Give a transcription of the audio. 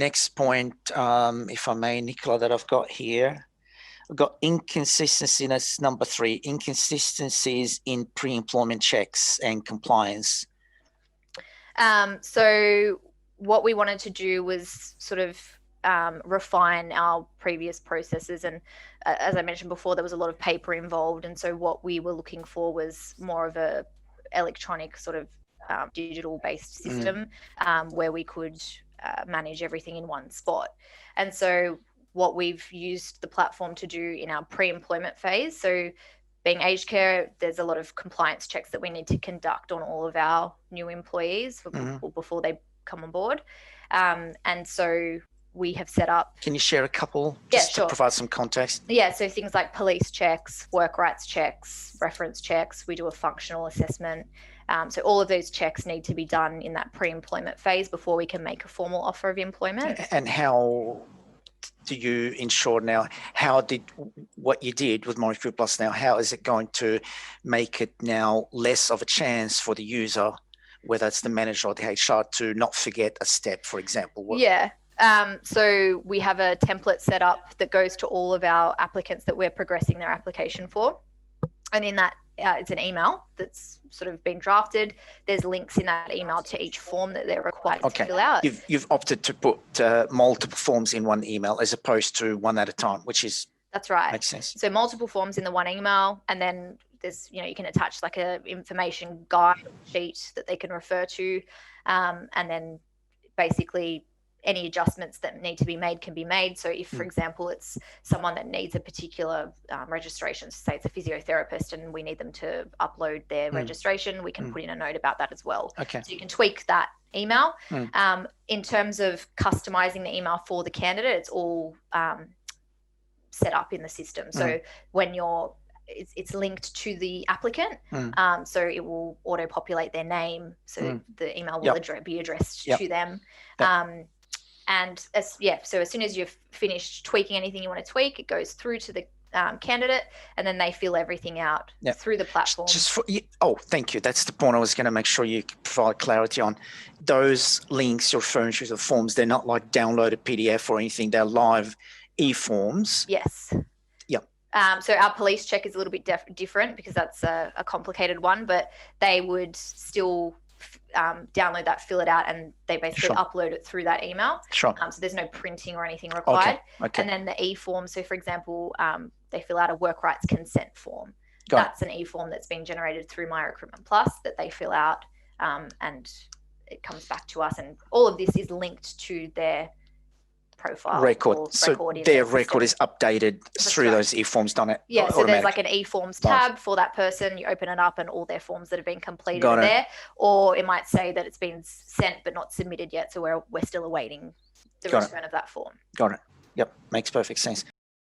next point, if I may, Nicola, that I've got here. I've got inconsistency. That's number 3. Inconsistencies in pre-employment checks and compliance. So what we wanted to do was sort of refine our previous processes, and as I mentioned before, there was a lot of paper involved, and so what we were looking for was more of a electronic sort of digital based system where we could manage everything in one spot. And so what we've used the platform to do in our pre-employment phase, so being aged care, there's a lot of compliance checks that we need to conduct on all of our new employees before they come on board. And so we have set up... Can you share a couple just to provide some context? Yeah, so things like police checks, work rights checks, reference checks. We do a functional assessment. So all of those checks need to be done in that pre-employment phase before we can make a formal offer of employment. And how do you ensure now, how did what you did with MyRecruit Plus now, how is it going to make it now less of a chance for the user, whether it's the manager or the HR, to not forget a step, for example? So we have a template set up that goes to all of our applicants that we're progressing their application for. And in that, it's an email that's sort of been drafted. There's links in that email to each form that they're required to fill out. You've opted to put multiple forms in one email as opposed to one at a time, which is... That's right. Makes sense. So multiple forms in the one email, and then there's, you can attach like a information guide sheet that they can refer to. And then basically any adjustments that need to be made can be made. So if, for example, it's someone that needs a particular registration, say it's a physiotherapist and we need them to upload their registration, we can put in a note about that as well. Okay. So you can tweak that email. In terms of customizing the email for the candidate, it's all set up in the system. So when it's linked to the applicant, so it will auto-populate their name, so the email will be addressed to them. And so as soon as you've finished tweaking anything you want to tweak, it goes through to the candidate, and then they fill everything out through the platform. Thank you. That's the point I was going to make sure you provide clarity on. Those links you're referring to, the forms, they're not like downloaded PDF or anything. They're live e-forms. Yes. So our police check is a little bit different because that's a complicated one, but they would still download that, fill it out, and they basically upload it through that email. So there's no printing or anything required. Okay. And then the e-form, so for example, they fill out a work rights consent form. That's an e-form that's been generated through MyRecruitment Plus that they fill out, and it comes back to us. And all of this is linked to their profile record. So their record is updated through those e-forms done it. Yeah, so there's like an e-forms tab for that person. You open it up and all their forms that have been completed are there. Or it might say that it's been sent but not submitted yet, so we're still awaiting the return of that form. Got it. Yep, makes perfect sense.